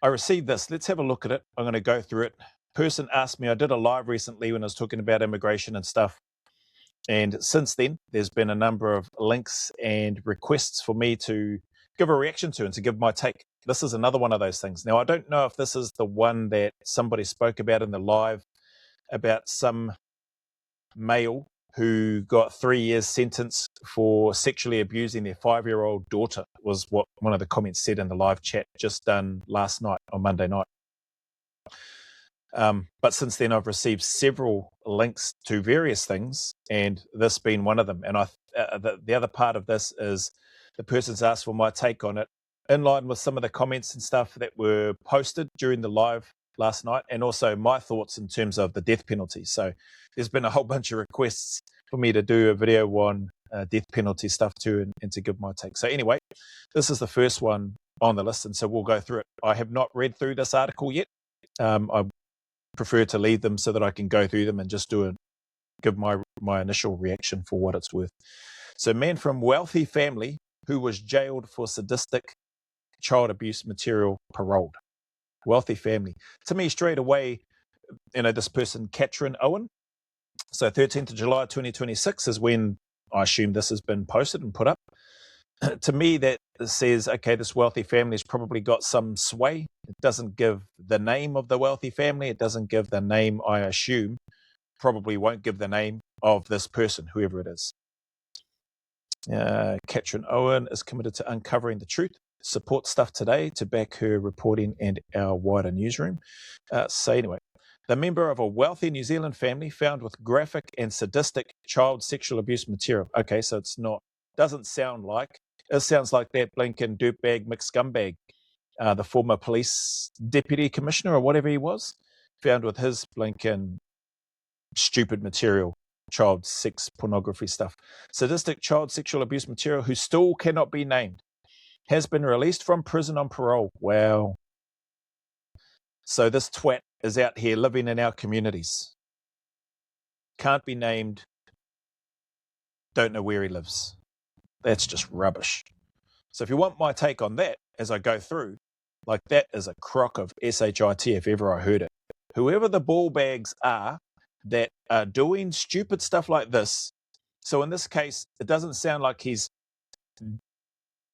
I received this. Let's have a look at it. I'm going to go through it. Person asked me, I did a live recently when I was talking about immigration and stuff. And since then, there's been a number of links and requests for me to give a reaction to and to give my take. This is another one of those things. Now, I don't know if this is the one that somebody spoke about in the live about some male who got 3 years sentence for sexually abusing their 5-year-old daughter, was what one of the comments said in the live chat just done last night on Monday night. But since then, I've received several links to various things, and this being one of them. And the other part of this is the person's asked for my take on it, in line with some of the comments and stuff that were posted during the live last night, and also my thoughts in terms of the death penalty. So there's been a whole bunch of requests for me to do a video on death penalty stuff too, and to give my take. So anyway, this is the first one on the list, and so we'll go through it. I have not read through this article yet. I prefer to leave them so that I can go through them and just give my initial reaction for what it's worth. So, man from wealthy family who was jailed for sadistic child abuse material paroled. Wealthy family. To me, straight away, this person, Katrin Owen. So 13th of July 2026 is when I assume this has been posted and put up. To me, that says, okay, this wealthy family has probably got some sway. It doesn't give the name of the wealthy family. It doesn't give the name, I assume, probably won't give the name of this person, whoever it is. Katrin Owen is committed to uncovering the truth. Support Stuff Today to back her reporting and our wider newsroom. So anyway, the member of a wealthy New Zealand family found with graphic and sadistic child sexual abuse material. Okay, so doesn't sound like, it sounds like that blinking dirtbag McScumbag, the former police deputy commissioner or whatever he was, found with his blinking stupid material, child sex pornography stuff. Sadistic child sexual abuse material who still cannot be named has been released from prison on parole. Wow. So this twat is out here living in our communities. Can't be named. Don't know where he lives. That's just rubbish. So if you want my take on that as I go through, like that is a crock of shit if ever I heard it. Whoever the ball bags are that are doing stupid stuff like this. So in this case, it doesn't sound like he's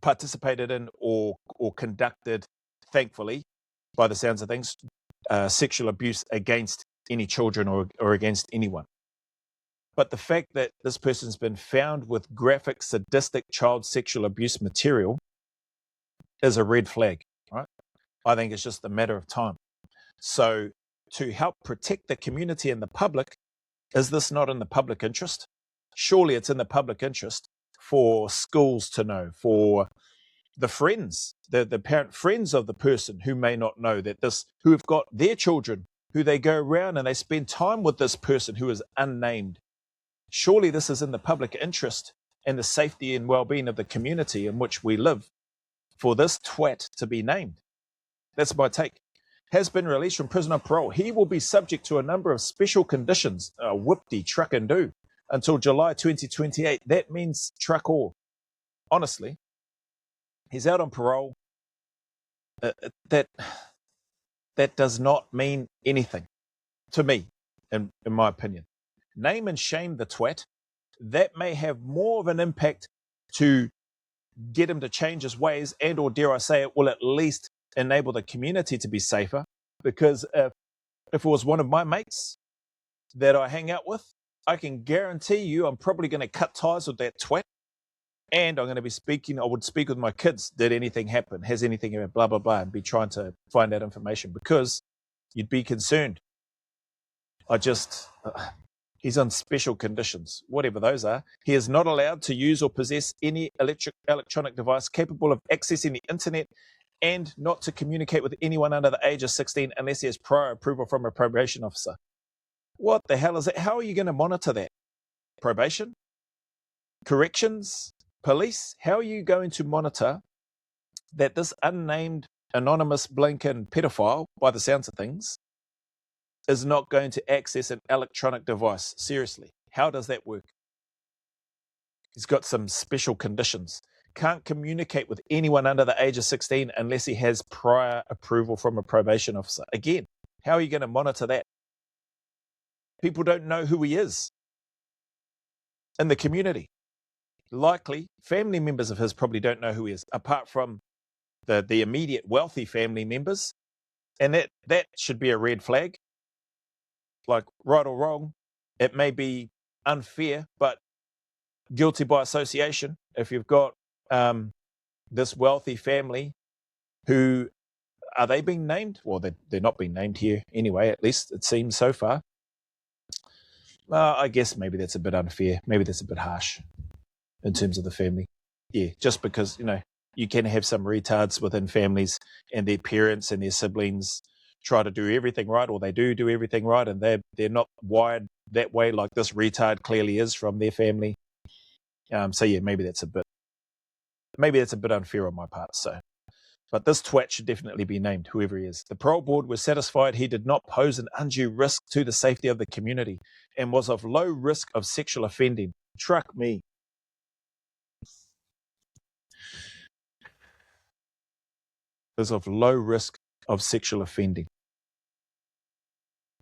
participated in or conducted, thankfully, by the sounds of things, sexual abuse against any children or against anyone. But the fact that this person's been found with graphic, sadistic child sexual abuse material is a red flag, right? I think it's just a matter of time. So to help protect the community and the public, is this not in the public interest? Surely it's in the public interest for schools to know, for the friends, the parent friends of the person who may not know that who have got their children, who they go around and they spend time with this person who is unnamed. Surely this is in the public interest and the safety and well-being of the community in which we live for this twat to be named. That's my take. Has been released from prison on parole. He will be subject to a number of special conditions, whoop-de truck and do, until July 2028. That means truck all. Honestly, he's out on parole. That does not mean anything to me, in my opinion. Name and shame the twat. That may have more of an impact to get him to change his ways, and or dare I say it, will at least enable the community to be safer. Because if it was one of my mates that I hang out with, I can guarantee you I'm probably going to cut ties with that twat. And I'm going to be I would speak with my kids. Did anything happen? Has anything happened? Blah, blah, blah. And be trying to find out information because you'd be concerned. He's on special conditions, whatever those are. He is not allowed to use or possess any electronic device capable of accessing the internet and not to communicate with anyone under the age of 16 unless he has prior approval from a probation officer. What the hell is that? How are you going to monitor that? Probation? Corrections? Police? How are you going to monitor that this unnamed, anonymous, blinking pedophile, by the sounds of things, is not going to access an electronic device? Seriously, how does that work? He's got some special conditions. can't communicate with anyone under the age of 16 unless he has prior approval from a probation officer. Again, how are you going to monitor that? People don't know who he is in the community. Likely, family members of his probably don't know who he is, apart from the immediate wealthy family members. And that should be a red flag. Like, right or wrong, it may be unfair, but guilty by association. If you've got this wealthy family who, are they being named? Well, they're not being named here anyway, at least it seems so far. I guess maybe that's a bit unfair. Maybe that's a bit harsh in terms of the family. Yeah, just because, you can have some retards within families and their parents and their siblings try to do everything right, or they do everything right, and they're not wired that way like this retard clearly is from their family. So yeah, maybe that's a bit unfair on my part. So, but this twat should definitely be named, whoever he is. The parole board was satisfied he did not pose an undue risk to the safety of the community and was of low risk of sexual offending. Truck me. Is of low risk of sexual offending.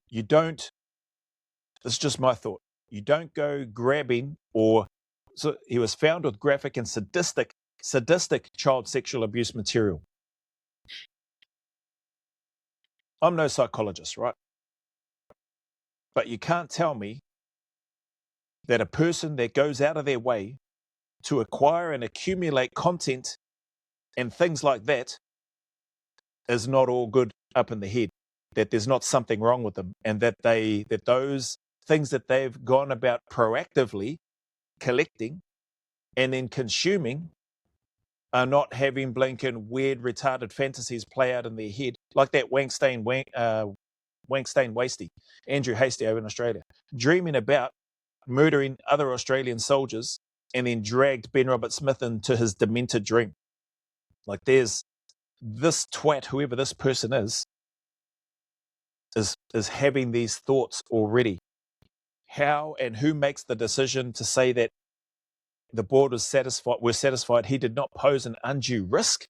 You don't, this is just my thought, you don't go grabbing so he was found with graphic and sadistic child sexual abuse material. I'm no psychologist, right? But you can't tell me that a person that goes out of their way to acquire and accumulate content and things like that is not all good up in the head, that there's not something wrong with them, and that those things that they've gone about proactively collecting and then consuming are not having blinking weird retarded fantasies play out in their head, like that Wankstain Wasty, Andrew Hastie over in Australia, dreaming about murdering other Australian soldiers and then dragged Ben Robert Smith into his demented dream. Like, there's this twat, whoever this person is having these thoughts already. How and who makes the decision to say that the board was satisfied he did not pose an undue risk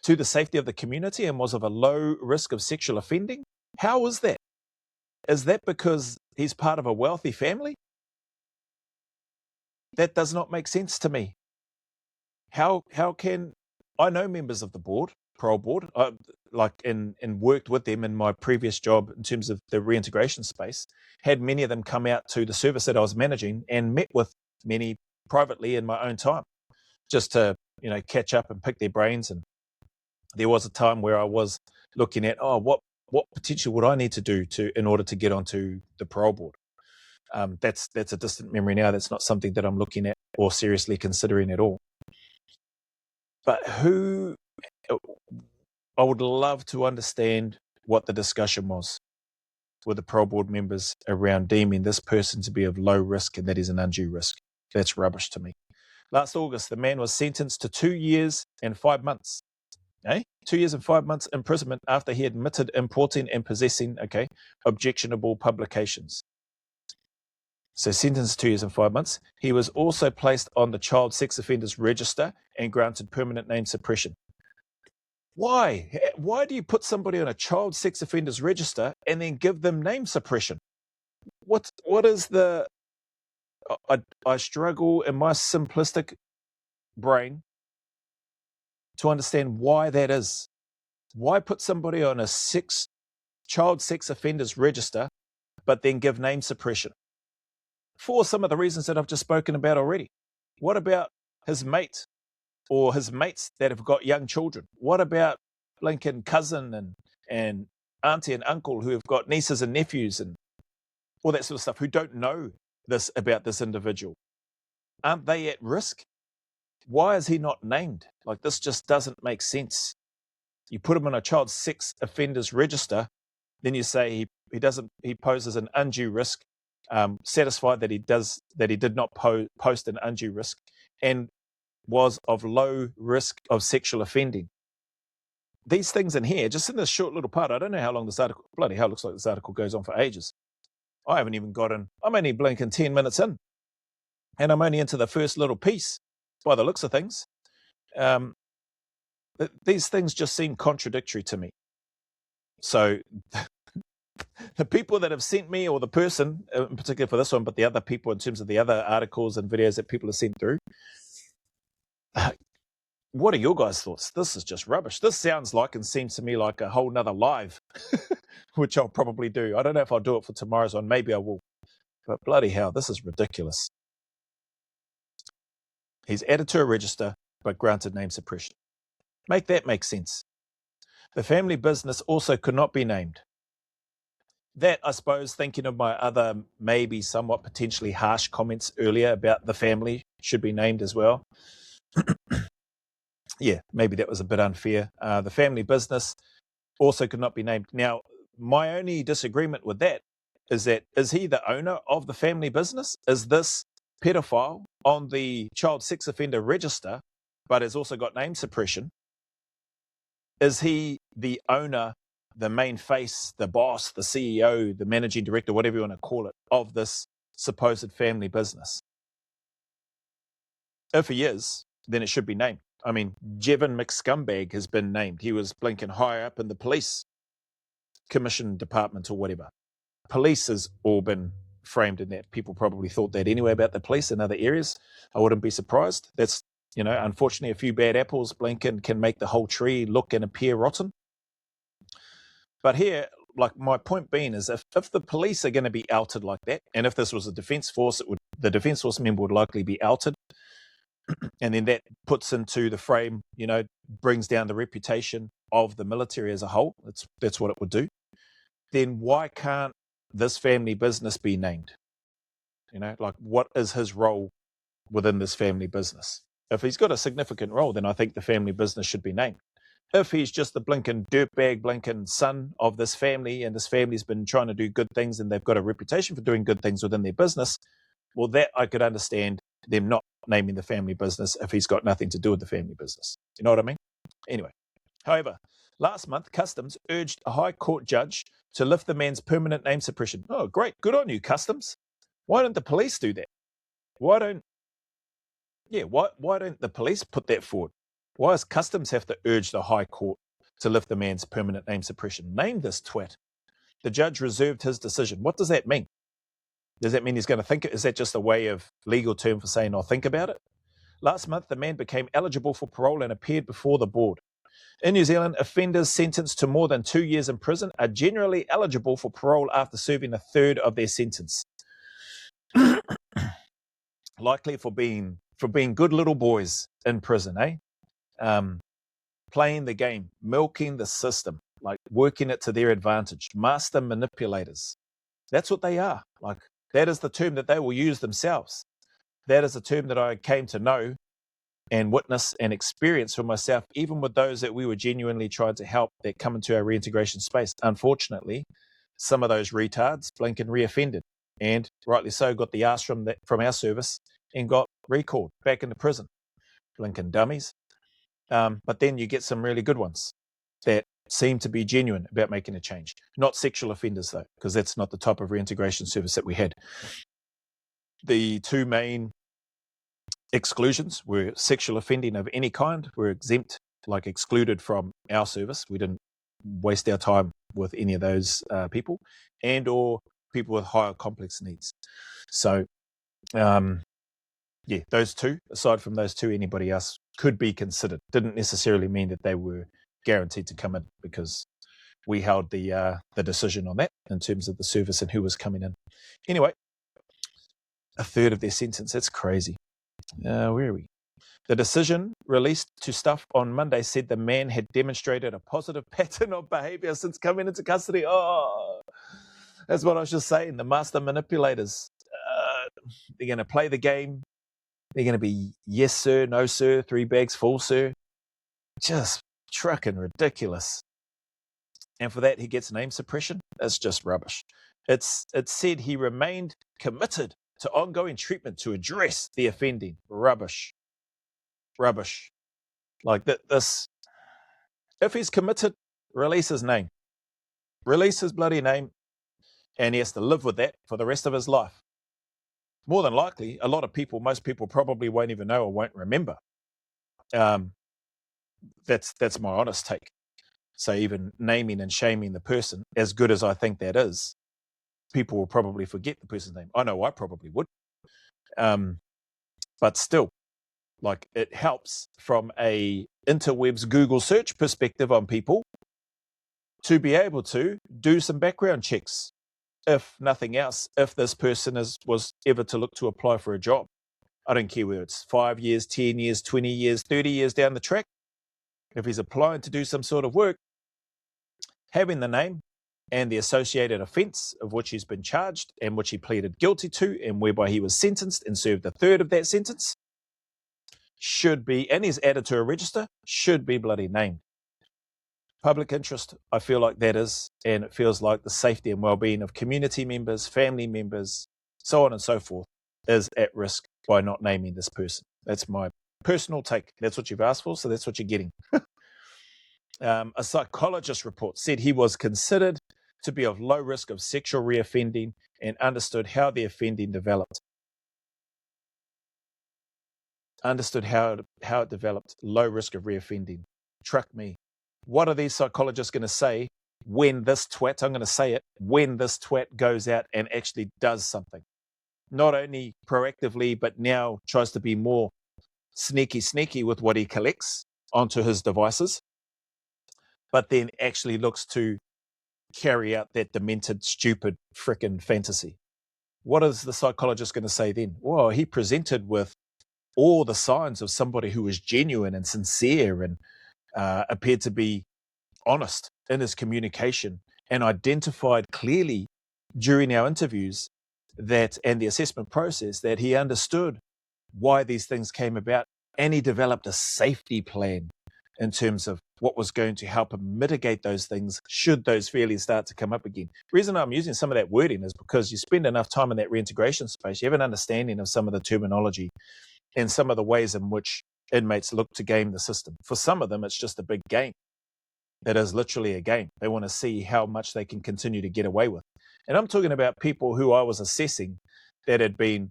to the safety of the community and was of a low risk of sexual offending? How is that? Is that because he's part of a wealthy family? That does not make sense to me. How can, I know members of the board, parole board, and worked with them in my previous job in terms of the reintegration space, had many of them come out to the service that I was managing and met with many privately in my own time, just to, catch up and pick their brains. And there was a time where I was looking at, what potential would I need to do in order to get onto the parole board? That's a distant memory now. That's not something that I'm looking at or seriously considering at all. But I would love to understand what the discussion was with the parole board members around deeming this person to be of low risk and that is an undue risk. That's rubbish to me. Last August, the man was sentenced to 2 years and 5 months. 2 years and 5 months imprisonment after he admitted importing and possessing, objectionable publications. So sentenced 2 years and 5 months. He was also placed on the child sex offenders register and granted permanent name suppression. Why? Why do you put somebody on a child sex offenders register and then give them name suppression? What is the... I struggle in my simplistic brain to understand why that is. Why put somebody on a child sex offenders register but then give name suppression? For some of the reasons that I've just spoken about already. What about his mate or his mates that have got young children? What about Lincoln cousin and auntie and uncle who have got nieces and nephews and all that sort of stuff who don't know this about this individual? Aren't they at risk? Why is he not named? Like, this just doesn't make sense. You put him on a child sex offenders register, then you say he poses an undue risk, satisfied that he did not post an undue risk and was of low risk of sexual offending. These things in here, just in this short little part, I don't know how long this article, bloody hell, looks like this article goes on for ages. I haven't even I'm only blinking 10 minutes in. And I'm only into the first little piece by the looks of things. These things just seem contradictory to me. So the people that have sent me, or the person in particular for this one, but the other people in terms of the other articles and videos that people have sent through, what are your guys' thoughts? This is just rubbish. This sounds like and seems to me like a whole nother live, which I'll probably do. I don't know if I'll do it for tomorrow's one. Maybe I will. But bloody hell, this is ridiculous. He's added to a register, but granted name suppression. Make that make sense. The family business also could not be named. That, I suppose, thinking of my other maybe somewhat potentially harsh comments earlier about the family should be named as well. Yeah, maybe that was a bit unfair. The family business also could not be named. Now, my only disagreement with that, is he the owner of the family business? Is this pedophile on the child sex offender register, but has also got name suppression? Is he the owner, the main face, the boss, the CEO, the managing director, whatever you want to call it, of this supposed family business? If he is, then it should be named. I mean, Jevon McScumbag has been named. He was blinking higher up in the police commission department or whatever. Police has all been framed in that. People probably thought that anyway about the police in other areas. I wouldn't be surprised. That's, unfortunately, a few bad apples blinking can make the whole tree look and appear rotten. But here, like, my point being is if the police are going to be outed like that, and if this was a defence force, the defence force member would likely be outed, and then that puts into the frame, brings down the reputation of the military as a whole. That's what it would do. Then why can't this family business be named? Like, what is his role within this family business? If he's got a significant role, then I think the family business should be named. If he's just the blinking dirtbag, blinking son of this family, and this family's been trying to do good things and they've got a reputation for doing good things within their business, well, that I could understand them not naming the family business if he's got nothing to do with the family business. You know what I mean? Anyway, however, last month, Customs urged a High Court judge to lift the man's permanent name suppression. Oh, great. Good on you, Customs. Why don't the police do that? Why don't the police put that forward? Why does Customs have to urge the High Court to lift the man's permanent name suppression? Name this twat. The judge reserved his decision. What does that mean? Does that mean he's going to think it? Is that just a way of legal term for saying, I'll think about it? Last month, the man became eligible for parole and appeared before the board. In New Zealand, offenders sentenced to more than 2 years in prison are generally eligible for parole after serving a third of their sentence. Likely for being good little boys in prison, playing the game, milking the system, like working it to their advantage, master manipulators. That's what they are. Like, that is the term that they will use themselves. That is a term that I came to know and witness and experience for myself, even with those that we were genuinely trying to help that come into our reintegration space. Unfortunately, some of those retards blink and reoffended, and rightly so, got the arse from our service and got recalled back into prison. Blinking dummies. But then you get some really good ones that seem to be genuine about making a change. Not sexual offenders, though, because that's not the type of reintegration service that we had. The two main exclusions were sexual offending of any kind were exempt, like excluded from our service. We didn't waste our time with any of those people, and or people with higher complex needs. So, those two, aside from those two, anybody else could be considered. Didn't necessarily mean that they were guaranteed to come in, because we held the decision on that in terms of the service and who was coming in. Anyway, a third of their sentence. That's crazy. Where are we? The decision released to Stuff on Monday said the man had demonstrated a positive pattern of behavior since coming into custody. Oh, that's what I was just saying. The master manipulators, they're going to play the game. They're going to be yes, sir, no, sir, 3 bags full, sir. Just trucking ridiculous. And for that, he gets name suppression. That's just rubbish. It said he remained committed to ongoing treatment to address the offending. Rubbish. Like this. If he's committed, release his name. Release his bloody name. And he has to live with that for the rest of his life. More than likely, most people probably won't even know or won't remember That's my honest take. So even naming and shaming the person, as good as I think that is, people will probably forget the person's name. I know I probably would. But still, like, it helps from a interwebs Google search perspective on people to be able to do some background checks. If nothing else, if this person was ever to look to apply for a job, I don't care whether it's 5 years, 10 years, 20 years, 30 years down the track, if he's applying to do some sort of work, having the name and the associated offence of which he's been charged and which he pleaded guilty to and whereby he was sentenced and served a third of that sentence should be, and is added to a register, should be bloody named. Public interest, I feel like that is, and it feels like the safety and well-being of community members, family members, so on and so forth, is at risk by not naming this person. That's my personal take. That's what you've asked for, so that's what you're getting. A psychologist report said he was considered to be of low risk of sexual reoffending and understood how the offending developed. Understood how it developed, low risk of reoffending. Truck me. What are these psychologists going to say when this twat, I'm going to say it, when this twat goes out and actually does something? Not only proactively, but now tries to be more sneaky with what he collects onto his devices, but then actually looks to carry out that demented, stupid, frickin' fantasy. What is the psychologist going to say then? Well, he presented with all the signs of somebody who was genuine and sincere and appeared to be honest in his communication and identified clearly during our interviews that, and the assessment process, that he understood why these things came about, and he developed a safety plan in terms of what was going to help him mitigate those things should those feelings start to come up again. The reason I'm using some of that wording is because you spend enough time in that reintegration space, you have an understanding of some of the terminology and some of the ways in which inmates look to game the system. For some of them, it's just a big game. It is literally a game. They want to see how much they can continue to get away with. And I'm talking about people who I was assessing that had been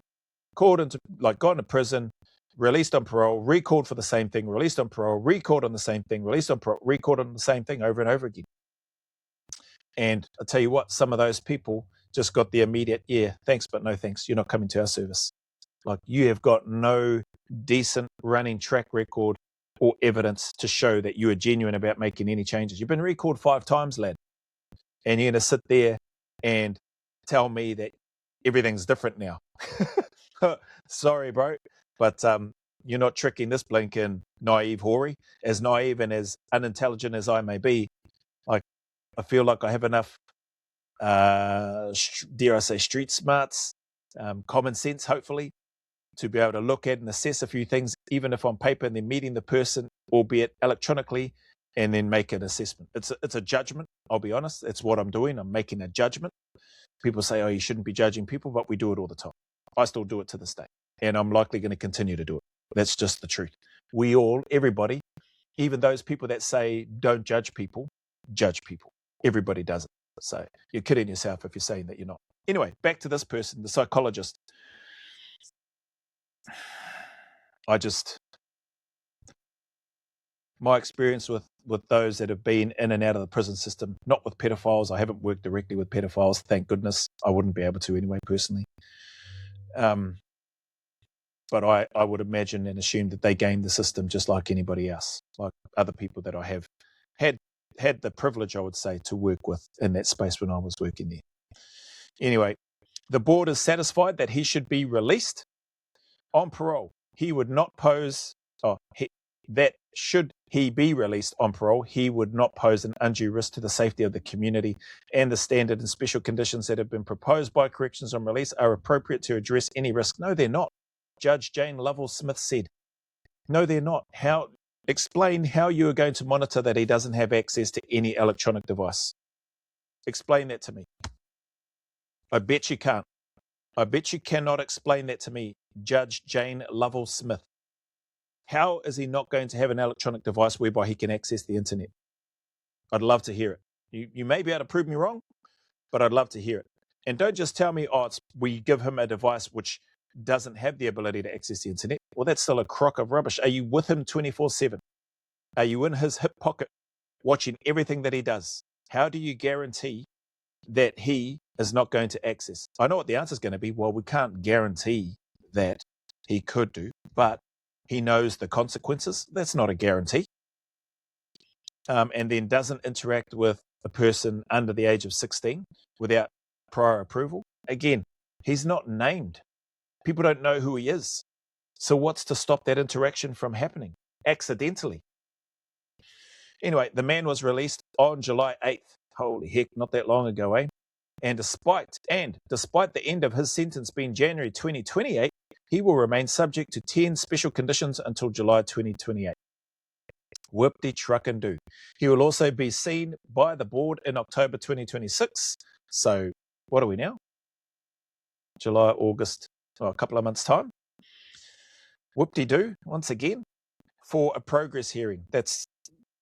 called into, like, gone to prison, released on parole, recalled for the same thing, released on parole, recalled on the same thing, released on parole, recalled on the same thing over and over again. And I'll tell you what, some of those people just got the immediate, yeah, thanks, but no thanks. You're not coming to our service. Like, you have got no decent running track record or evidence to show that you are genuine about making any changes. You've been recalled 5 times, lad. And you're going to sit there and tell me that everything's different now. Sorry, bro. But you're not tricking this blinking naive hoary. As naive and as unintelligent as I may be, like, I feel like I have enough, dare I say, street smarts, common sense, hopefully, to be able to look at and assess a few things, even if on paper, and then meeting the person, albeit electronically, and then make an assessment. It's a judgment, I'll be honest. It's what I'm doing. I'm making a judgment. People say, oh, you shouldn't be judging people, but we do it all the time. I still do it to this day, and I'm likely going to continue to do it. That's just the truth. We all, everybody, even those people that say don't judge people, judge people. Everybody does it. So you're kidding yourself if you're saying that you're not. Anyway, back to this person, the psychologist. My experience with those that have been in and out of the prison system, not with pedophiles. I haven't worked directly with pedophiles, thank goodness. I wouldn't be able to anyway, personally. But I would imagine and assume that they game the system just like anybody else, like other people that I have had the privilege, I would say, to work with in that space when I was working there. Anyway, the board is satisfied that he should be released on parole. He would not pose, that should he be released on parole, he would not pose an undue risk to the safety of the community, and the standard and special conditions that have been proposed by corrections on release are appropriate to address any risk. No, they're not. Judge Jane Lovell-Smith said, no, they're not. Explain how you are going to monitor that he doesn't have access to any electronic device. Explain that to me. I bet you can't. I bet you cannot explain that to me, Judge Jane Lovell-Smith. How is he not going to have an electronic device whereby he can access the internet? I'd love to hear it. You may be able to prove me wrong, but I'd love to hear it. And don't just tell me, we give him a device which doesn't have the ability to access the internet. Well, that's still a crock of rubbish. Are you with him 24/7? Are you in his hip pocket watching everything that he does? How do you guarantee that he is not going to access? I know what the answer is going to be. Well, we can't guarantee that he could do, but he knows the consequences. That's not a guarantee. And then doesn't interact with a person under the age of 16 without prior approval. Again, he's not named. People don't know who he is. So what's to stop that interaction from happening accidentally? Anyway, the man was released on July 8th. Holy heck, not that long ago, eh? And despite the end of his sentence being January 2028, he will remain subject to 10 special conditions until July 2028. Whoop-de-truck-and-do. He will also be seen by the board in October 2026. So what are we now? July, August, a couple of months' time. Whoop-de-do, once again, for a progress hearing. That's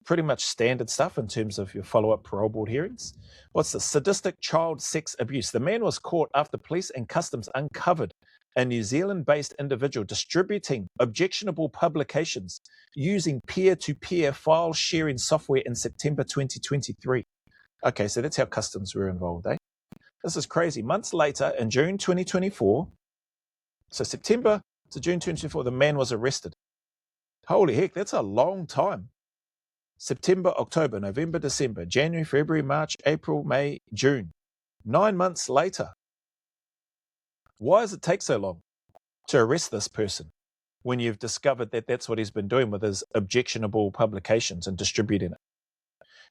pretty much standard stuff in terms of your follow-up parole board hearings. What's the sadistic child sex abuse? The man was caught after police and customs uncovered a New Zealand-based individual distributing objectionable publications using peer-to-peer file sharing software in September 2023. Okay, so that's how customs were involved, eh? This is crazy. Months later, in June 2024, so September to June 2024, the man was arrested. Holy heck, that's a long time. September, October, November, December, January, February, March, April, May, June. 9 months later. Why does it take so long to arrest this person when you've discovered that that's what he's been doing with his objectionable publications and distributing it?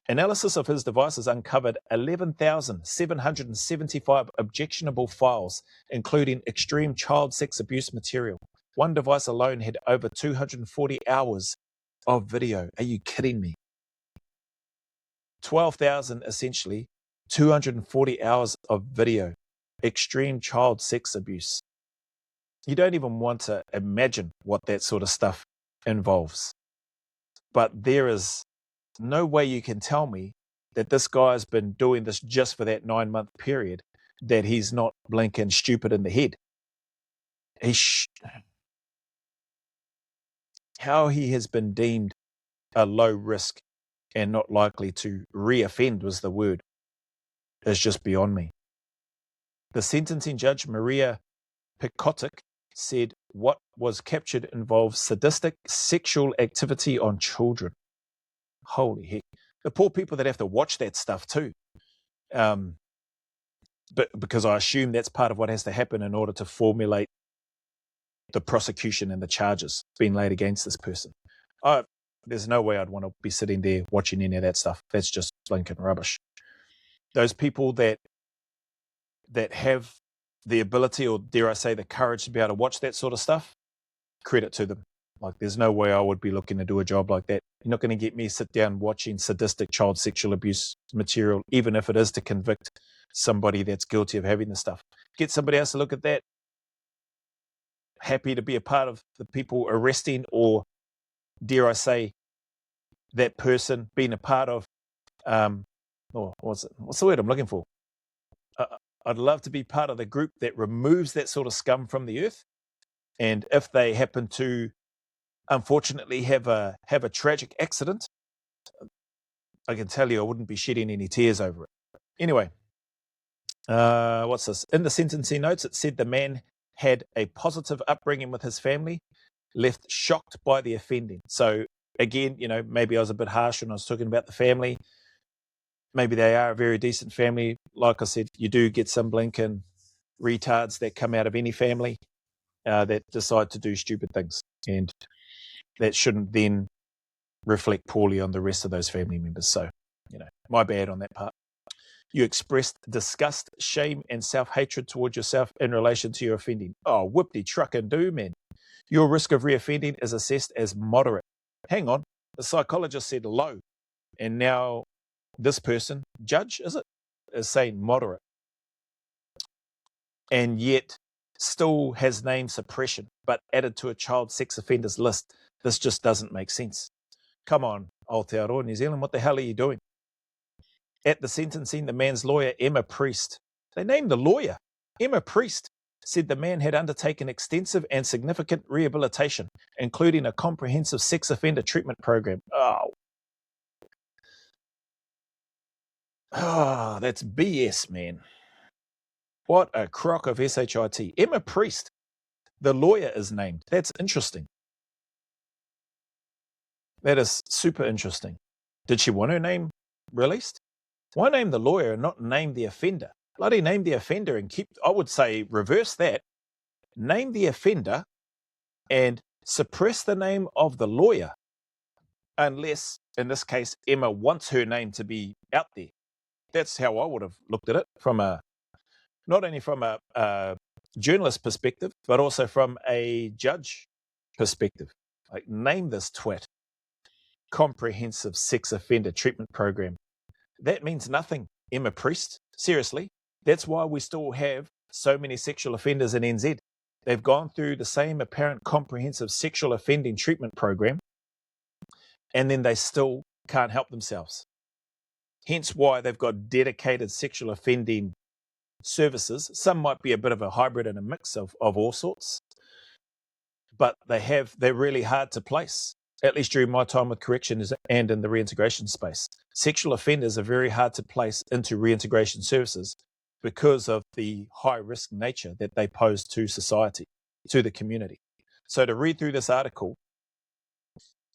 Analysis of his devices uncovered 11,775 objectionable files, including extreme child sex abuse material. One device alone had over 240 hours of video. Are you kidding me? 12,000, essentially, 240 hours of video. Extreme child sex abuse. You don't even want to imagine what that sort of stuff involves. But there is no way you can tell me that this guy's been doing this just for that 9-month period, that he's not blinking stupid in the head. How he has been deemed a low risk and not likely to reoffend was the word, is just beyond me. The sentencing judge, Maria Pekotic, said what was captured involves sadistic sexual activity on children. Holy heck. The poor people that have to watch that stuff too. But because I assume that's part of what has to happen in order to formulate the prosecution and the charges being laid against this person. There's no way I'd want to be sitting there watching any of that stuff. That's just blinking rubbish. Those people that have the ability, or dare I say the courage, to be able to watch that sort of stuff, credit to them. Like, there's no way I would be looking to do a job like that. You're not going to get me sit down watching sadistic child sexual abuse material, even if it is to convict somebody that's guilty of having the stuff. Get somebody else to look at that. Happy to be a part of the people arresting, or dare I say, that person being a part of, what's the word I'm looking for? I'd love to be part of the group that removes that sort of scum from the earth. And if they happen to, unfortunately, have a tragic accident, I can tell you I wouldn't be shedding any tears over it. Anyway, what's this? In the sentencing notes, it said the man had a positive upbringing with his family, left shocked by the offending. So again, maybe I was a bit harsh when I was talking about the family. Maybe they are a very decent family. Like I said, you do get some blinking retards that come out of any family that decide to do stupid things. And that shouldn't then reflect poorly on the rest of those family members. So, my bad on that part. You expressed disgust, shame, and self-hatred towards yourself in relation to your offending. Oh, whoop-de-truck-and-do, man. Your risk of reoffending is assessed as moderate. Hang on. The psychologist said low. And now this person, judge, is saying moderate. And yet still has name suppression, but added to a child sex offenders list. This just doesn't make sense. Come on, Aotearoa, New Zealand, what the hell are you doing? At the sentencing, the man's lawyer, Emma Priest. They named the lawyer, Emma Priest. said the man had undertaken extensive and significant rehabilitation, including a comprehensive sex offender treatment program. Oh, that's BS, man. What a crock of SHIT. Emma Priest, the lawyer, is named. That's interesting. That is super interesting. Did she want her name released? Why name the lawyer and not name the offender? Bloody name the offender and keep, I would say, reverse that. Name the offender and suppress the name of the lawyer, unless, in this case, Emma wants her name to be out there. That's how I would have looked at it, from not only from a journalist perspective, but also from a judge perspective. Like, name this twat. Comprehensive sex offender treatment program. That means nothing, Emma Priest. Seriously. That's why we still have so many sexual offenders in NZ. They've gone through the same apparent comprehensive sexual offending treatment program, and then they still can't help themselves. Hence why they've got dedicated sexual offending services. Some might be a bit of a hybrid and a mix of all sorts, but they're really hard to place, at least during my time with corrections and in the reintegration space. Sexual offenders are very hard to place into reintegration services because of the high risk nature that they pose to society, to the community. So to read through this article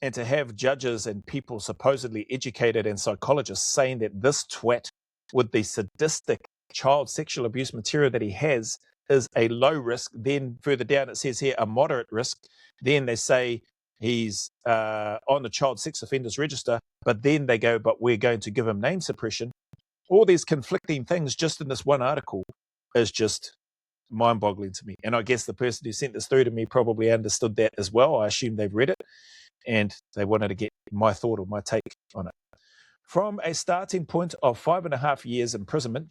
and to have judges and people supposedly educated and psychologists saying that this twat with the sadistic child sexual abuse material that he has is a low risk, then further down it says here a moderate risk, then they say he's on the child sex offenders register, but then they go, but we're going to give him name suppression. All these conflicting things just in this one article is just mind-boggling to me. And I guess the person who sent this through to me probably understood that as well. I assume they've read it and they wanted to get my thought or my take on it. From a starting point of 5.5 years imprisonment,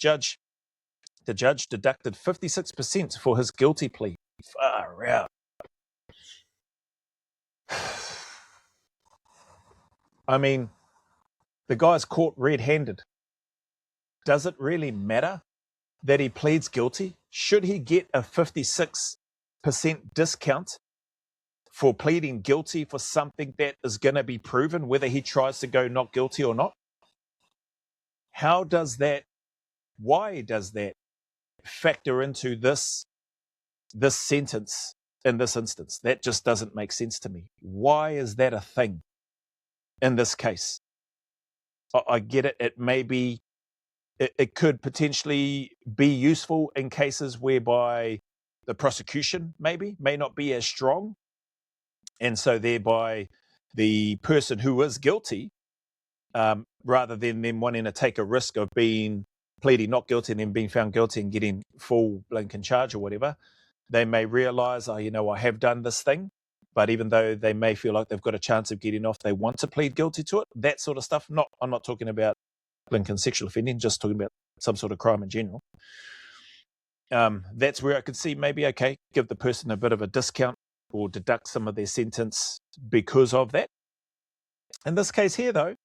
the judge deducted 56% for his guilty plea. Far out. I mean, the guy's caught red-handed. Does it really matter that he pleads guilty? Should he get a 56% discount for pleading guilty for something that is going to be proven, whether he tries to go not guilty or not? Why does that factor into this sentence in this instance? That just doesn't make sense to me. Why is that a thing in this case? I get it. It could potentially be useful in cases whereby the prosecution may not be as strong. And so thereby the person who is guilty, rather than them wanting to take a risk of pleading not guilty and then being found guilty and getting full blanket charge or whatever, they may realize, I have done this thing. But even though they may feel like they've got a chance of getting off, they want to plead guilty to it. That sort of stuff. I'm not talking about blanket sexual offending, just talking about some sort of crime in general. That's where I could see maybe, okay, give the person a bit of a discount or deduct some of their sentence because of that. In this case here, though,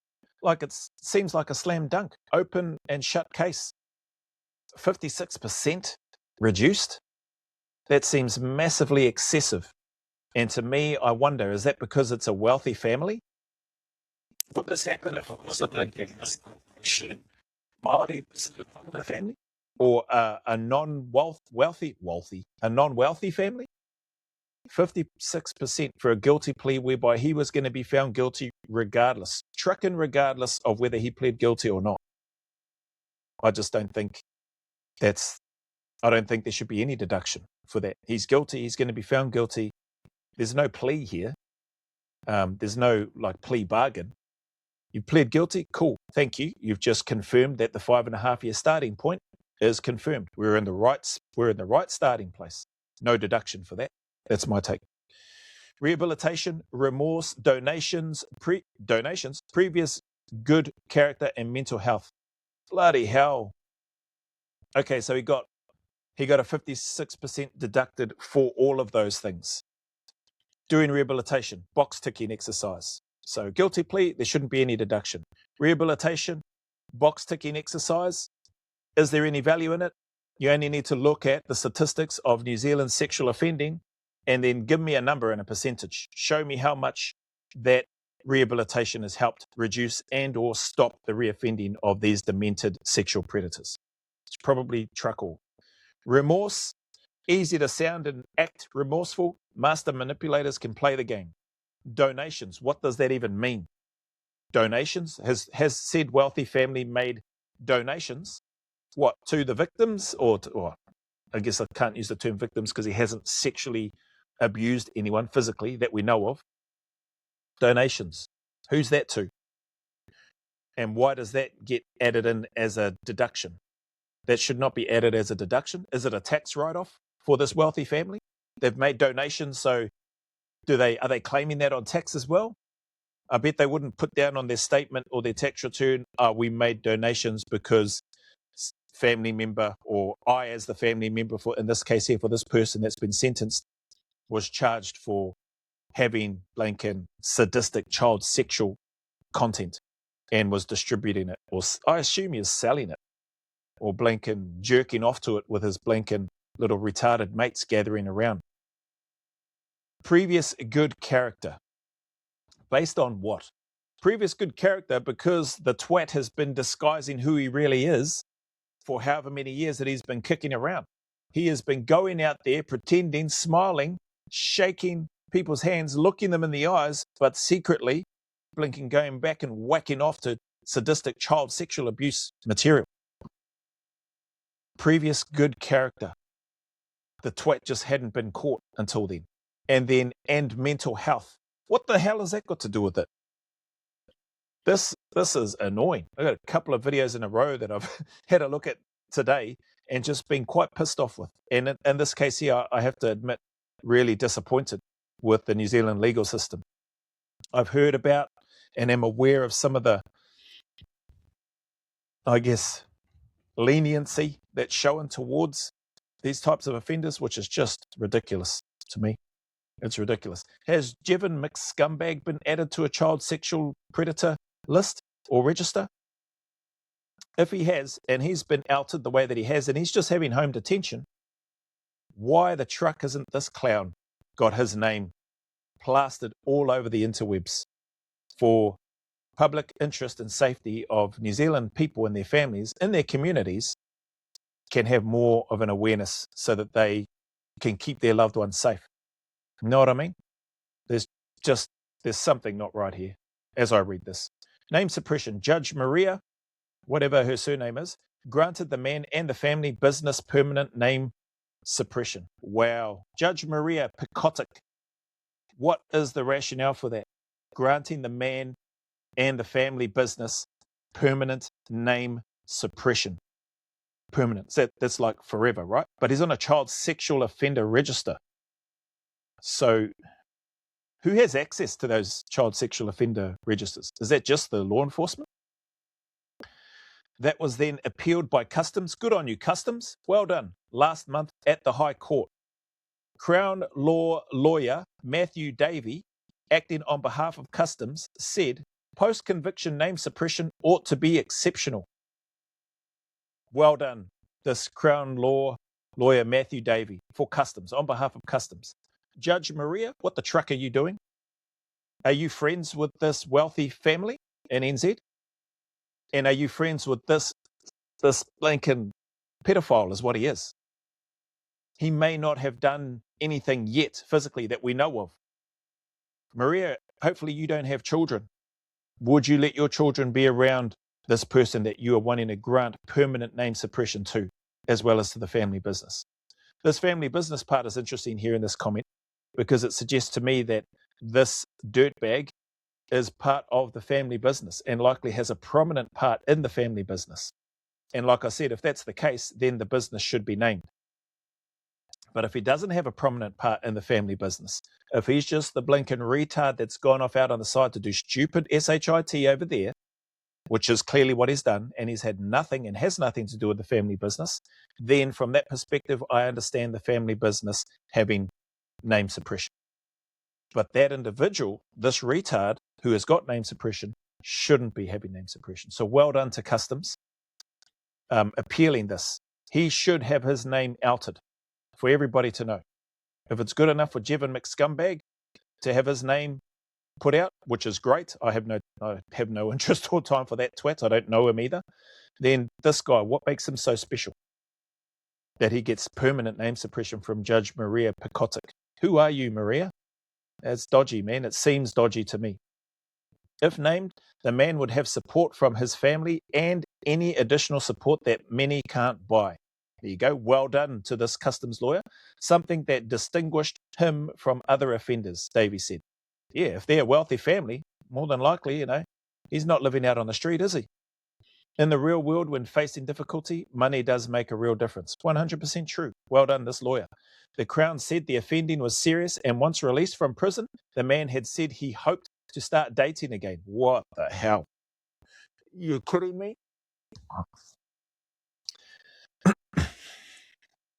like it seems like a slam dunk, open and shut case. 56% reduced. That seems massively excessive. And to me, I wonder, is that because it's a wealthy family? Would this happen if it was a minority family? Or a non-wealthy family? 56% for a guilty plea whereby he was going to be found guilty regardless of whether he pled guilty or not. I just don't think there should be any deduction for that. He's guilty. He's going to be found guilty. There's no plea here. There's no plea bargain. You pled guilty. Cool. Thank you. You've just confirmed that the 5.5 year starting point is confirmed. We're in the right starting place. No deduction for that. That's my take. Rehabilitation, remorse, donations, previous good character and mental health. Bloody hell. Okay, so he got a 56% deducted for all of those things. Doing rehabilitation, box ticking exercise. So guilty plea, there shouldn't be any deduction. Rehabilitation, box ticking exercise. Is there any value in it? You only need to look at the statistics of New Zealand's sexual offending and then give me a number and a percentage. Show me how much that rehabilitation has helped reduce and or stop the reoffending of these demented sexual predators. It's probably truck all. Remorse, easy to sound and act remorseful. Master manipulators can play the game. Donations, what does that even mean? Donations, has said wealthy family made donations, what, to the victims, or I guess I can't use the term victims because he hasn't sexually abused anyone physically that we know of. Donations, who's that to? And why does that get added in as a deduction? That should not be added as a deduction. Is it a tax write-off for this wealthy family? They've made donations, so are they claiming that on tax as well? I bet they wouldn't put down on their statement or their tax return, we made donations because family member, or I as the family member, for in this case here, for this person that's been sentenced, was charged for having blanking sadistic child sexual content and was distributing it, or I assume he is selling it, or blanking jerking off to it with his blanking little retarded mates gathering around. Previous good character. Based on what? Previous good character because the twat has been disguising who he really is for however many years that he's been kicking around. He has been going out there, pretending, smiling, shaking people's hands, looking them in the eyes, but secretly blinking, going back and whacking off to sadistic child sexual abuse material. Previous good character. The twat just hadn't been caught until then. And mental health. What the hell has that got to do with it? This is annoying. I've got a couple of videos in a row that I've had a look at today and just been quite pissed off with. And in this case here, I have to admit, really disappointed with the New Zealand legal system. I've heard about and am aware of some of the, I guess, leniency that's shown towards these types of offenders, which is just ridiculous to me. It's ridiculous. Has Jevon McScumbag been added to a child sexual predator list or register? If he has, and he's been outed the way that he has, and he's just having home detention, why the truck isn't this clown got his name plastered all over the interwebs for public interest and safety of New Zealand people and their families in their communities can have more of an awareness so that they can keep their loved ones safe. You know what I mean? There's something not right here as I read this. Name suppression. Judge Maria, whatever her surname is, granted the man and the family business permanent name suppression. Wow. Judge Maria Pekotic. What is the rationale for that? Granting the man and the family business permanent name suppression. Permanent. That's like forever, right? But he's on a child sexual offender register. So who has access to those child sexual offender registers? Is that just the law enforcement? That was then appealed by Customs. Good on you, Customs. Well done. Last month at the High Court. Crown Law lawyer Matthew Davey, acting on behalf of Customs, said post-conviction name suppression ought to be exceptional. Well done, this Crown Law lawyer Matthew Davey for Customs, on behalf of Customs. Judge Maria, what the truck are you doing? Are you friends with this wealthy family in NZ? And are you friends with this blanking pedophile is what he is? He may not have done anything yet physically that we know of. Maria, hopefully you don't have children. Would you let your children be around this person that you are wanting to grant permanent name suppression to, as well as to the family business? This family business part is interesting here in this comment because it suggests to me that this dirtbag is part of the family business and likely has a prominent part in the family business. And like I said, if that's the case, then the business should be named. But if he doesn't have a prominent part in the family business, if he's just the blinking retard that's gone off out on the side to do stupid SHIT over there, which is clearly what he's done, and he's had nothing and has nothing to do with the family business, then from that perspective, I understand the family business having name suppression. But that individual, this retard who has got name suppression, shouldn't be having name suppression. So well done to Customs appealing this He should have his name outed for everybody to know. If it's good enough for Jevon McScumbag to have his name put out, which is great, I have no interest or time for that twat. I don't know him either. Then this guy, what makes him so special that he gets permanent name suppression from Judge Maria Pekotic? Who are you, Maria? That's dodgy, man. It seems dodgy to me. If named, the man would have support from his family and any additional support that many can't buy. There you go. Well done to this customs lawyer. Something that distinguished him from other offenders, Davey said. Yeah, if they're a wealthy family, more than likely, he's not living out on the street, is he? In the real world, when facing difficulty, money does make a real difference. 100% true. Well done, this lawyer. The Crown said the offending was serious, and once released from prison, the man had said he hoped to start dating again. What the hell? You kidding me?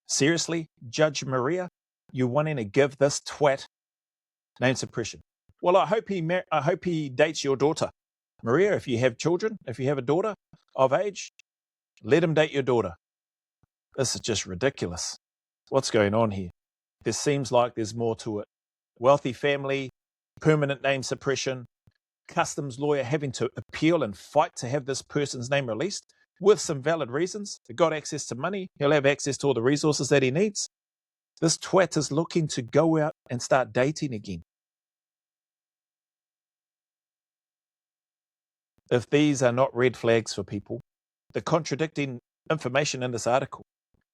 Seriously, Judge Maria, you wanting to give this twat name suppression? Well, I hope he dates your daughter. Maria, if you have children, if you have a daughter of age, let him date your daughter. This is just ridiculous. What's going on here? There seems like there's more to it. Wealthy family, permanent name suppression, customs lawyer having to appeal and fight to have this person's name released with some valid reasons. They've got access to money. He'll have access to all the resources that he needs. This twat is looking to go out and start dating again. If these are not red flags for people, the contradicting information in this article,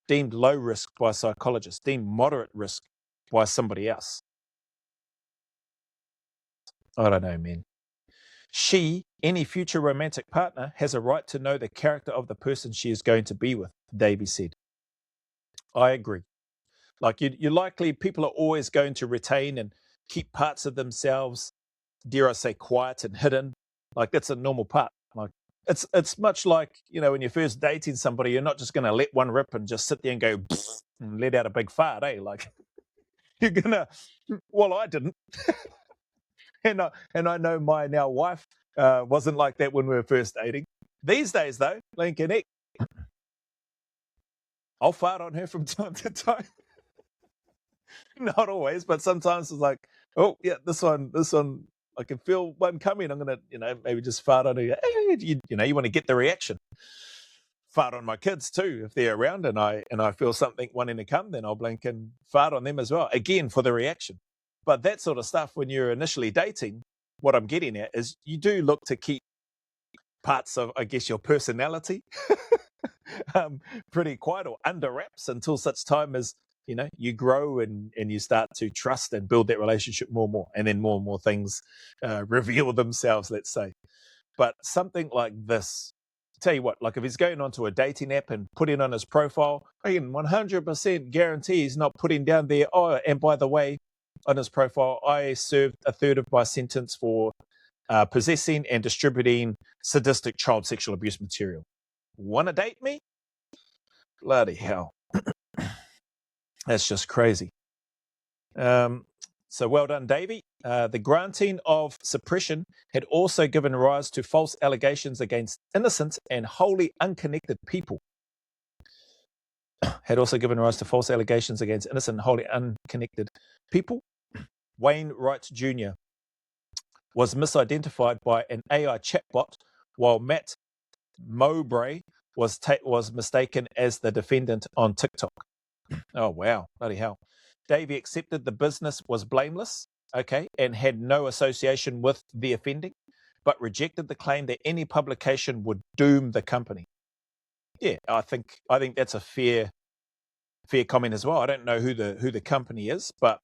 deemed low risk by psychologists, deemed moderate risk by somebody else. I don't know, man. She, any future romantic partner, has a right to know the character of the person she is going to be with, Davey said. I agree. Like you likely, people are always going to retain and keep parts of themselves, dare I say, quiet and hidden. Like that's a normal part. Like it's much like, when you're first dating somebody, you're not just going to let one rip and just sit there and go and let out a big fart, eh? Like you're gonna. Well, I didn't, and I know my now wife wasn't like that when we were first dating. These days, though, Lincoln, I'll fart on her from time to time. Not always, but sometimes it's like, oh yeah, this one, I can feel one coming. I'm gonna, maybe just fart on her. Hey, you want to get the reaction. Fart on my kids too if they're around, and I feel something wanting to come, then I'll blink and fart on them as well. Again for the reaction. But that sort of stuff when you're initially dating, what I'm getting at is you do look to keep parts of, I guess, your personality pretty quiet or under wraps until such time as you grow and you start to trust and build that relationship more and more, and then more and more things reveal themselves, let's say. But something like this, tell you what, like if he's going onto a dating app and putting on his profile, I can 100% guarantee he's not putting down there, oh, and by the way, on his profile, I served a third of my sentence for possessing and distributing sadistic child sexual abuse material. Want to date me? Bloody hell. That's just crazy. So well done, Davey. The granting of suppression had also given rise to false allegations against innocent and wholly unconnected people. Wayne Wright Jr. was misidentified by an AI chatbot, while Matt Mowbray was mistaken as the defendant on TikTok. Oh, wow. Bloody hell. Davey accepted the business was blameless, okay, and had no association with the offending, but rejected the claim that any publication would doom the company. Yeah, I think that's a fair comment as well. I don't know who the company is, but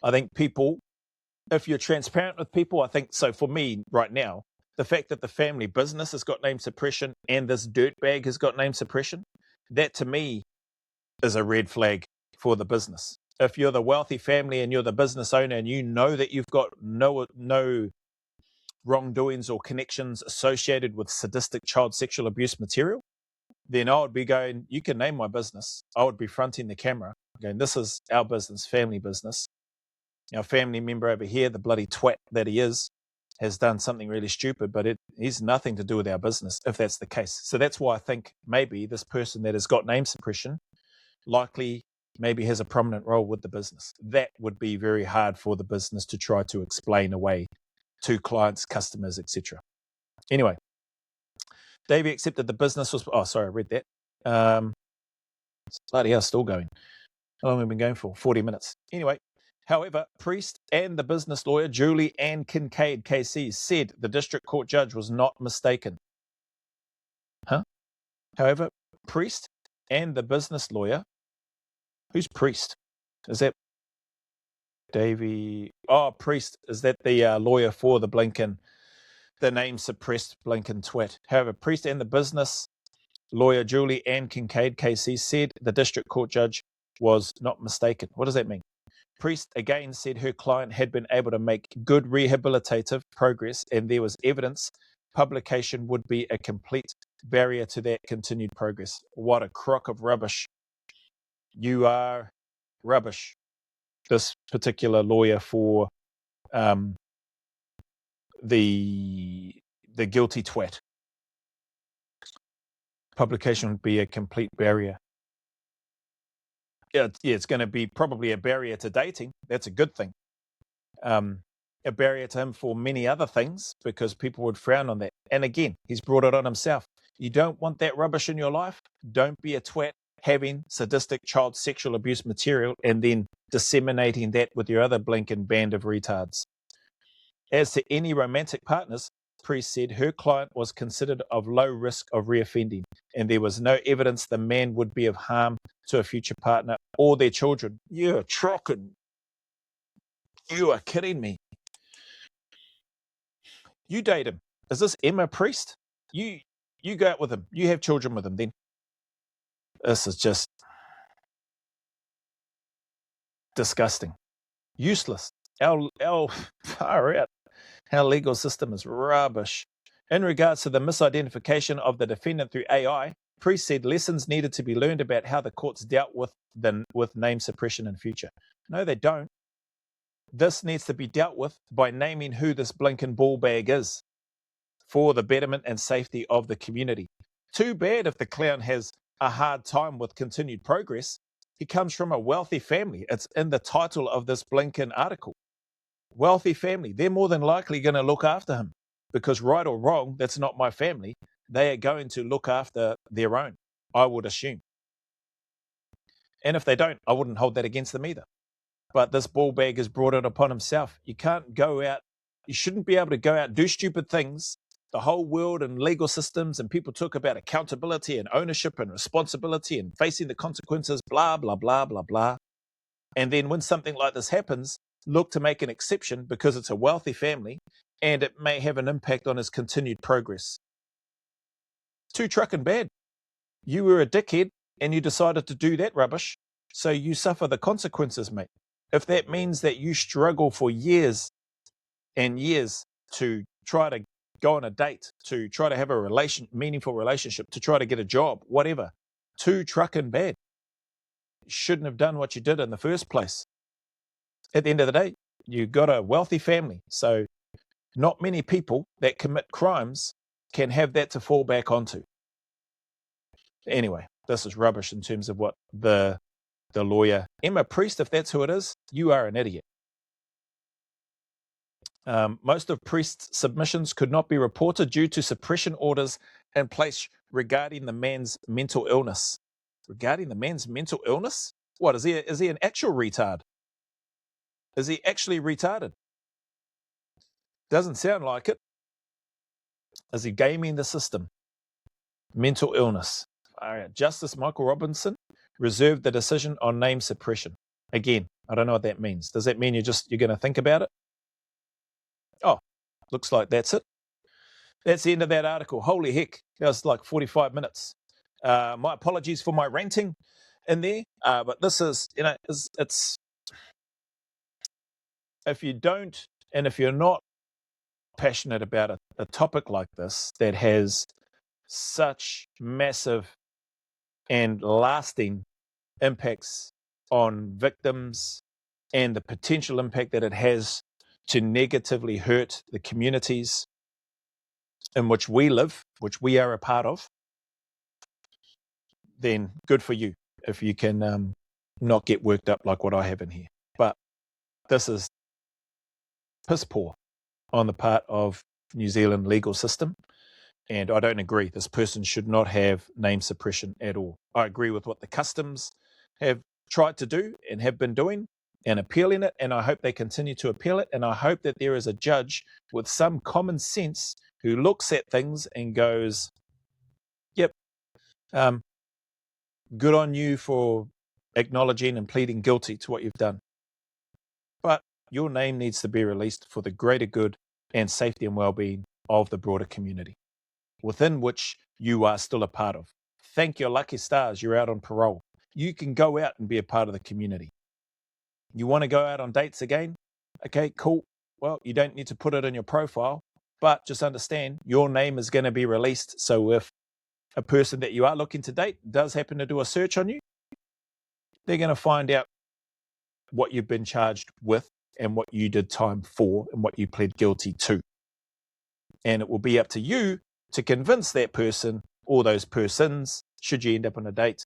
I think people, if you're transparent with people, I think so. For me right now, the fact that the family business has got name suppression and this dirtbag has got name suppression, that to me is a red flag for the business. If you're the wealthy family and you're the business owner and you know that you've got no wrongdoings or connections associated with sadistic child sexual abuse material, then I would be going, you can name my business. I would be fronting the camera going, this is our business, family business. Our family member over here, the bloody twat that he is, has done something really stupid, but it has nothing to do with our business if that's the case. So that's why I think maybe this person that has got name suppression likely maybe has a prominent role with the business. That would be very hard for the business to try to explain away to clients, customers, etc. Anyway, Davey accepted the business was... Oh, sorry, I read that. Bloody hell, still going. How long have we been going for? 40 minutes. Anyway, however, Priest and the business lawyer, Julie Ann Kincaid, KC, said the district court judge was not mistaken. However, Priest and the business lawyer... Who's Priest? Is that Davey? Oh, Priest. Is that the lawyer for the Blinken, the name suppressed Blinken twit? However, Priest and the business lawyer, Julie Ann Kincaid, KC, said the district court judge was not mistaken. What does that mean? Priest again said her client had been able to make good rehabilitative progress and there was evidence publication would be a complete barrier to that continued progress. What a crock of rubbish. You are rubbish. This particular lawyer for the guilty twat. Publication would be a complete barrier. Yeah, it's going to be probably a barrier to dating. That's a good thing. A barrier to him for many other things because people would frown on that. And again, he's brought it on himself. You don't want that rubbish in your life? Don't be a twat having sadistic child sexual abuse material and then disseminating that with your other Blinken band of retards. As to any romantic partners, Priest said her client was considered of low risk of reoffending and there was no evidence the man would be of harm to a future partner or their children. You're trucking. You are kidding me. You date him. Is this Emma Priest? You go out with him. You have children with him then. This is just disgusting. Useless. Far out. Our legal system is rubbish. In regards to the misidentification of the defendant through AI, Priest said lessons needed to be learned about how the courts dealt with name suppression in future. No, they don't. This needs to be dealt with by naming who this Blinken ball bag is for the betterment and safety of the community. Too bad if the clown has a hard time with continued progress. He comes from a wealthy family. It's in the title of this Blinken article. Wealthy family. They're more than likely going to look after him because right or wrong, that's not my family. They are going to look after their own, I would assume. And if they don't, I wouldn't hold that against them either. But this ball bag has brought it upon himself. You can't go out. You shouldn't be able to go out and do stupid things. The whole world and legal systems and people talk about accountability and ownership and responsibility and facing the consequences, blah, blah, blah, blah, blah. And then when something like this happens, look to make an exception because it's a wealthy family and it may have an impact on his continued progress. Too trucking bad. You were a dickhead and you decided to do that rubbish, so you suffer the consequences, mate. If that means that you struggle for years and years to try to go on a date, to try to have a meaningful relationship, to try to get a job, whatever, too trucking bad. You shouldn't have done what you did in the first place. At the end of the day, you got a wealthy family, so not many people that commit crimes can have that to fall back onto. Anyway, this is rubbish in terms of what the lawyer, Emma Priest, if that's who it is, you are an idiot. Most of Priest's submissions could not be reported due to suppression orders in place regarding the man's mental illness. Regarding the man's mental illness? What, is he an actual retard? Is he actually retarded? Doesn't sound like it. Is he gaming the system? Mental illness. All right. Justice Michael Robinson reserved the decision on name suppression. Again, I don't know what that means. Does that mean you're going to think about it? Oh, looks like that's it. That's the end of that article. Holy heck, that was like 45 minutes. My apologies for my ranting in there, but this is, it's if you don't, and if you're not passionate about a topic like this that has such massive and lasting impacts on victims and the potential impact that it has to negatively hurt the communities in which we live, which we are a part of, then good for you if you can not get worked up like what I have in here. But this is piss poor on the part of New Zealand legal system, and I don't agree. This person should not have name suppression at all. I agree with what the customs have tried to do and have been doing and appealing it, and I hope they continue to appeal it, and I hope that there is a judge with some common sense who looks at things and goes, yep, good on you for acknowledging and pleading guilty to what you've done. But your name needs to be released for the greater good and safety and well-being of the broader community, within which you are still a part of. Thank your lucky stars you're out on parole. You can go out and be a part of the community. You want to go out on dates again? Okay, cool. Well, you don't need to put it in your profile, but just understand your name is going to be released. So if a person that you are looking to date does happen to do a search on you, they're going to find out what you've been charged with and what you did time for and what you pled guilty to. And it will be up to you to convince that person or those persons, should you end up on a date,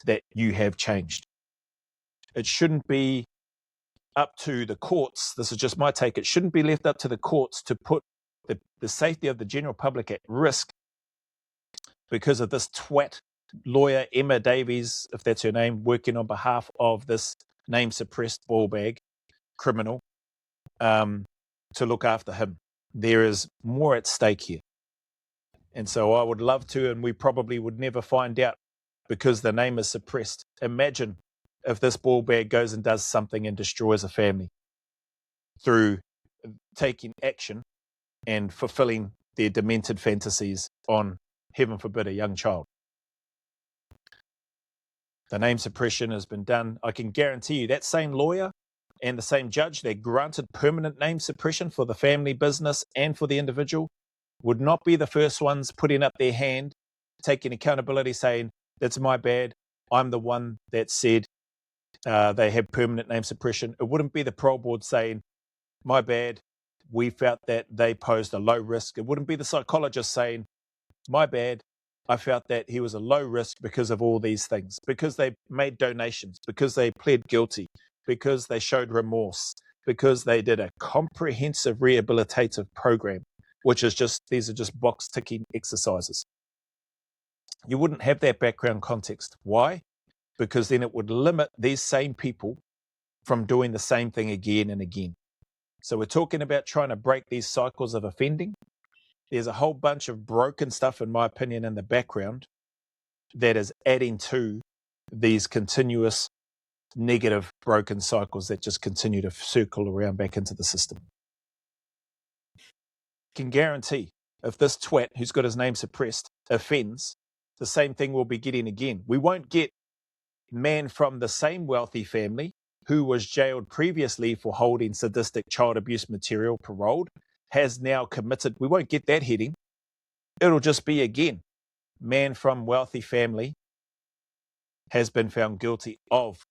that you have changed. It shouldn't be up to the courts. This is just my take. It shouldn't be left up to the courts to put the safety of the general public at risk because of this twat lawyer, Emma Davies, if that's her name, working on behalf of this name suppressed ballbag criminal, to look after him. There is more at stake here. And so I would love to, and we probably would never find out because the name is suppressed. Imagine if this ballbag goes and does something and destroys a family through taking action and fulfilling their demented fantasies on, heaven forbid, a young child. The name suppression has been done. I can guarantee you that same lawyer and the same judge that granted permanent name suppression for the family business and for the individual would not be the first ones putting up their hand, taking accountability, saying, that's my bad. I'm the one that said they have permanent name suppression. It wouldn't be the parole board saying, my bad, we felt that they posed a low risk. It wouldn't be the psychologist saying, my bad, I felt that he was a low risk because of all these things, because they made donations, because they pled guilty, because they showed remorse, because they did a comprehensive rehabilitative program, which is just, these are just box ticking exercises. You wouldn't have that background context. Why? Because then it would limit these same people from doing the same thing again and again. So we're talking about trying to break these cycles of offending. There's a whole bunch of broken stuff, in my opinion, in the background that is adding to these continuous negative broken cycles that just continue to circle around back into the system. Can guarantee if this twat who's got his name suppressed offends, the same thing we'll be getting again. We won't get man from the same wealthy family who was jailed previously for holding sadistic child abuse material paroled, has now committed. We won't get that heading. It'll just be again, man from wealthy family has been found guilty of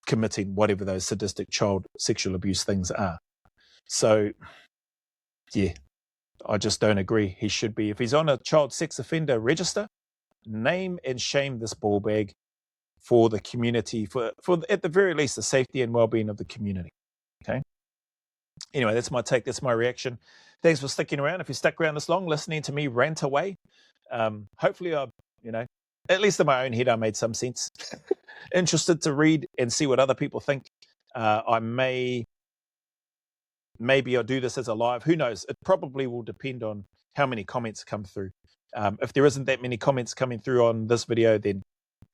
committing whatever those sadistic child sexual abuse things are. So, yeah, I just don't agree. He should be, if he's on a child sex offender register, name and shame this ballbag for the community, for at the very least, the safety and well-being of the community. Okay. Anyway, that's my take. That's my reaction. Thanks for sticking around. If you stuck around this long, listening to me rant away, hopefully I, at least in my own head, I made some sense. Interested to read and see what other people think. Maybe I'll do this as a live. Who knows? It probably will depend on how many comments come through. If there isn't that many comments coming through on this video, then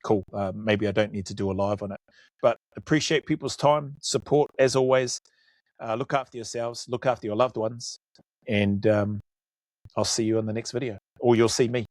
cool. Maybe I don't need to do a live on it. But appreciate people's time, support as always. Look after yourselves, look after your loved ones, and I'll see you in the next video, or you'll see me.